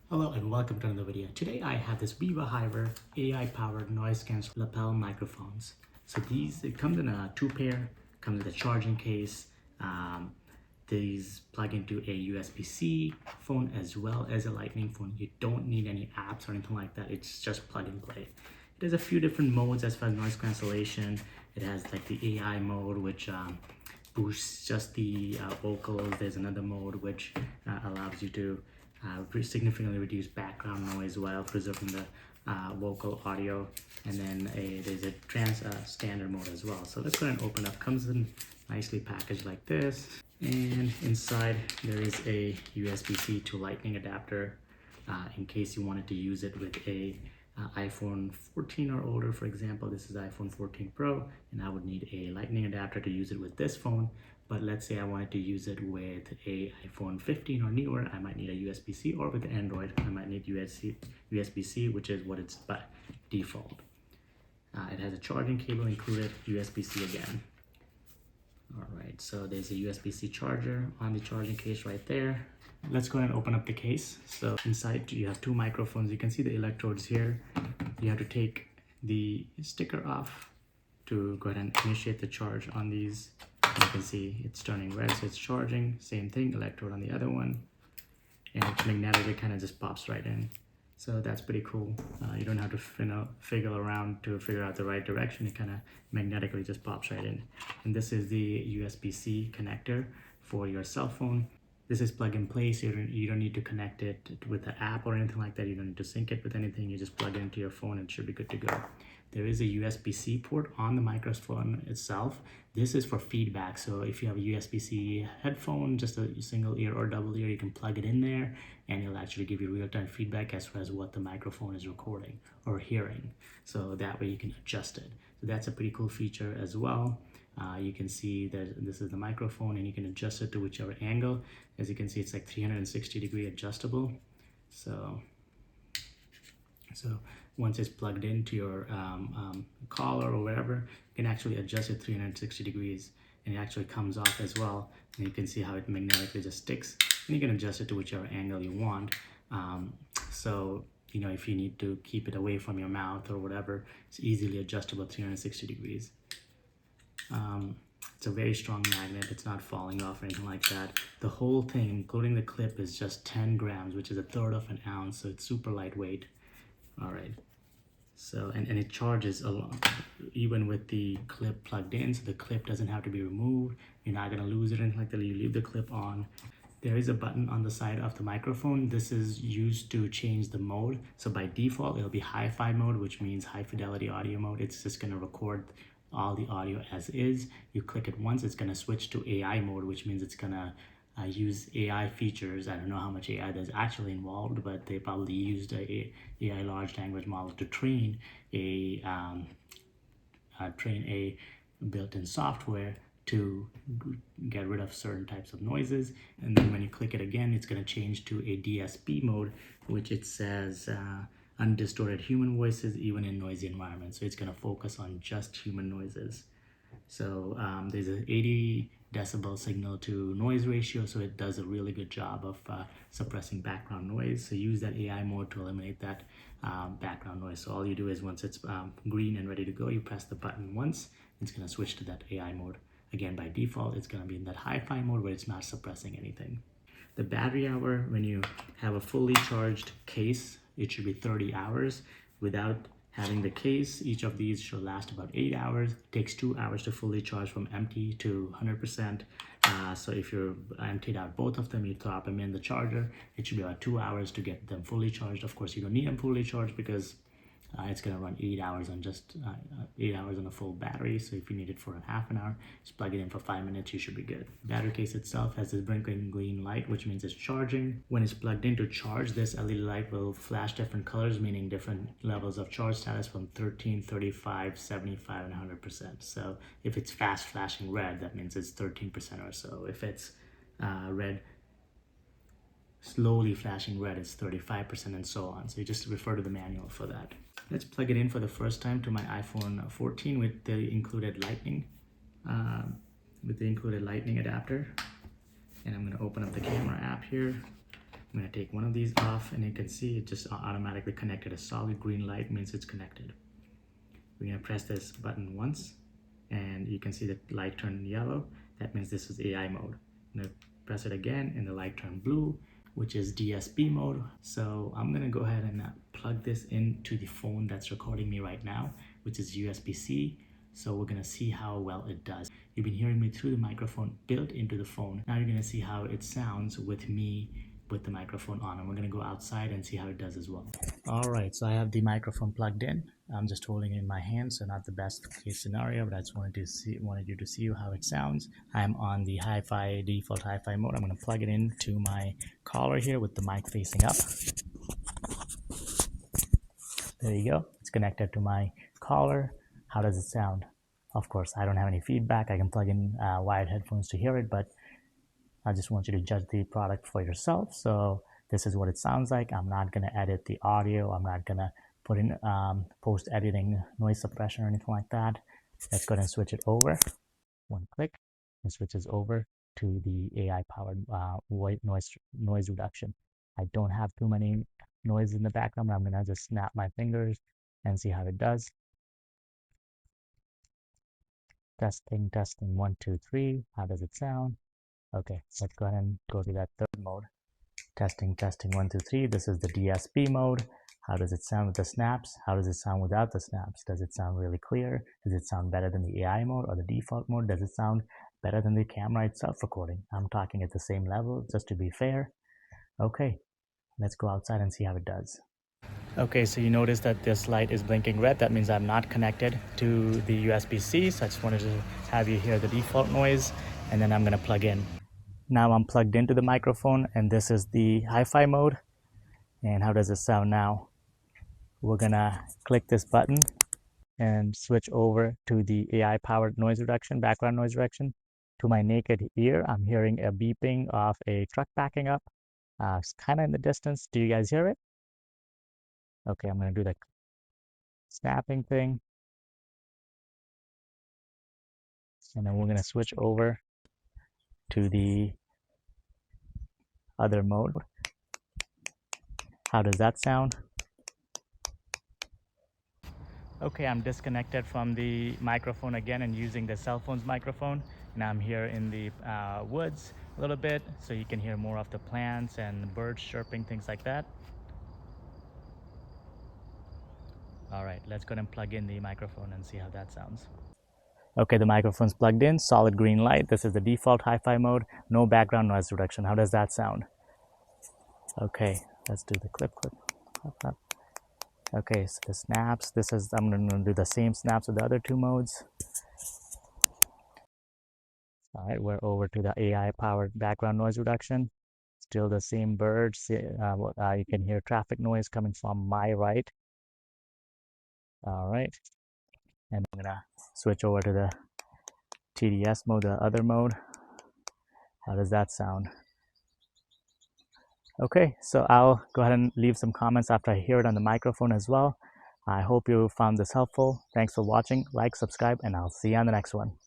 Hello and welcome to another video. Today I have this WEWAHIVER AI-powered noise cancel lapel microphones. So it comes in a two pair, comes with a charging case. These plug into a USB-C phone as well as a lightning phone. You don't need any apps or anything like that. It's just plug and play. It has a few different modes as far as noise cancellation. It has like the AI mode, which boosts just the vocals. There's another mode which allows you to significantly reduce background noise while preserving the vocal audio. And then there's a standard mode as well. So let's go ahead and open up. Comes in nicely packaged like this. And inside there is a USB-C to lightning adapter in case you wanted to use it with a iPhone 14 or older. For example, this is iPhone 14 Pro, and I would need a lightning adapter to use it with this phone. But let's say I wanted to use it with a iPhone 15 or newer, I might need a USB-C, or with Android, I might need USB-C, which is what it's by default. It has a charging cable included, USB-C again. All right, so there's a USB-C charger on the charging case right there. Let's go ahead and open up the case. So inside you have two microphones. You can see the electrodes here. You have to take the sticker off to go ahead and initiate the charge on these. You can see it's turning red, so it's charging. Same thing, electrode on the other one. And it's magnetic, it kind of just pops right in. So that's pretty cool. You don't have to figure around to figure out the right direction. It kind of magnetically just pops right in. And this is the USB-C connector for your cell phone. This is plug and play, so you don't need to connect it with the app or anything like that. You don't need to sync it with anything. You just plug it into your phone and it should be good to go. There is a USB-C port on the microphone itself. This is for feedback. So if you have a USB-C headphone, just a single ear or double ear, you can plug it in there and it'll actually give you real-time feedback as far as what the microphone is recording or hearing. So that way you can adjust it. So that's a pretty cool feature as well. You can see that this is the microphone and you can adjust it to whichever angle. As you can see, it's like 360-degree adjustable. So once it's plugged into your collar or whatever, you can actually adjust it 360 degrees and it actually comes off as well. And you can see how it magnetically just sticks, and you can adjust it to whichever angle you want. So you know, if you need to keep it away from your mouth or whatever, it's easily adjustable 360 degrees. It's a very strong magnet. It's not falling off or anything like that. The whole thing, including the clip, is just 10 grams, which is a third of an ounce. So it's super lightweight. All right. So, and it charges along, even with the clip plugged in. So the clip doesn't have to be removed. You're not going to lose it or anything like that. You leave the clip on. There is a button on the side of the microphone. This is used to change the mode. So by default, it'll be hi-fi mode, which means high fidelity audio mode. It's just going to record all the audio as is. You click it once, it's going to switch to AI mode, which means it's going to use AI features. I don't know how much AI there's actually involved, but they probably used a AI large language model to train a built-in software to get rid of certain types of noises. And then when you click it again, it's going to change to a DSP mode, which it says undistorted human voices even in noisy environments. So it's going to focus on just human noises. So there's an 80 decibel signal to noise ratio, so it does a really good job of suppressing background noise. So use that AI mode to eliminate that background noise. So all you do is once it's green and ready to go, you press the button once, it's going to switch to that AI mode. Again, by default, it's going to be in that hi-fi mode where it's not suppressing anything. The battery hour, when you have a fully charged case, it should be 30 hours. Without having the case, each of these should last about 8 hours. It takes 2 hours to fully charge from empty to 100%. So if you're emptied out both of them, you drop them in the charger, it should be about 2 hours to get them fully charged. Of course, you don't need them fully charged because it's going to run 8 hours on just 8 hours on a full battery. So if you need it for a half an hour, just plug it in for 5 minutes, you should be good. The battery case itself has this blinking green light, which means it's charging. When it's plugged in to charge, this LED light will flash different colors, meaning different levels of charge status from 13, 35, 75, and 100%. So if it's fast flashing red, that means it's 13% or so. If it's red, slowly flashing red, it's 35%, and so on. So you just refer to the manual for that. Let's plug it in for the first time to my iPhone 14 with the included lightning adapter. And I'm going to open up the camera app here. I'm going to take one of these off, and you can see it just automatically connected. A solid green light means it's connected. We're going to press this button once, and you can see the light turn yellow. That means this is AI mode. I'm going to press it again, and the light turned blue, which is DSP mode. So I'm going to go ahead and plug this into the phone that's recording me right now, which is USB-C. So we're going to see how well it does. You've been hearing me through the microphone built into the phone. Now you're going to see how it sounds with me with the microphone on, and we're going to go outside and see how it does as well. All right, so I have the microphone plugged in. I'm just holding it in my hand, so not the best case scenario, but I just wanted you to see how it sounds. I'm on the hi-fi, default hi-fi mode. I'm going to plug it into my collar here with the mic facing up. There you go. It's connected to my collar. How does it sound? Of course, I don't have any feedback. I can plug in wired headphones to hear it, but I just want you to judge the product for yourself. So this is what it sounds like. I'm not going to edit the audio. I'm not going to put in post-editing noise suppression or anything like that. Let's go ahead and switch it over. One click, and switches over to the AI-powered white noise reduction. I don't have too many noise in the background. I'm going to just snap my fingers and see how it does. Testing, testing, 1, 2, 3. How does it sound? Okay, let's go ahead and go to that third mode. Testing, testing, 1, 2, 3. This is the DSP mode. How does it sound with the snaps? How does it sound without the snaps? Does it sound really clear? Does it sound better than the AI mode or the default mode? Does it sound better than the camera itself recording? I'm talking at the same level, just to be fair. Okay, let's go outside and see how it does. Okay, so you notice that this light is blinking red. That means I'm not connected to the USB-C. So I just wanted to have you hear the default noise, and then I'm going to plug in. Now I'm plugged into the microphone, and this is the hi-fi mode. And how does it sound now? We're gonna click this button and switch over to the AI-powered noise reduction, background noise reduction. To my naked ear, I'm hearing a beeping of a truck backing up. It's kind of in the distance. Do you guys hear it? Okay, I'm gonna do the snapping thing. And then we're gonna switch over to the other mode. How does that sound? Okay, I'm disconnected from the microphone again and using the cell phone's microphone. Now I'm here in the woods a little bit, so you can hear more of the plants and birds chirping, things like that. All right, let's go ahead and plug in the microphone and see how that sounds. Okay, the microphone's plugged in, solid green light. This is the default hi-fi mode, no background noise reduction. How does that sound? Okay, let's do the clip. Okay, so the snaps, I'm going to do the same snaps with the other two modes. All right, we're over to the AI-powered background noise reduction. Still the same birds. You can hear traffic noise coming from my right. All right, and I'm gonna switch over to the TDS mode, the other mode. How does that sound? Okay, so I'll go ahead and leave some comments after I hear it on the microphone as well. I hope you found this helpful. Thanks for watching. Like, subscribe, and I'll see you on the next one.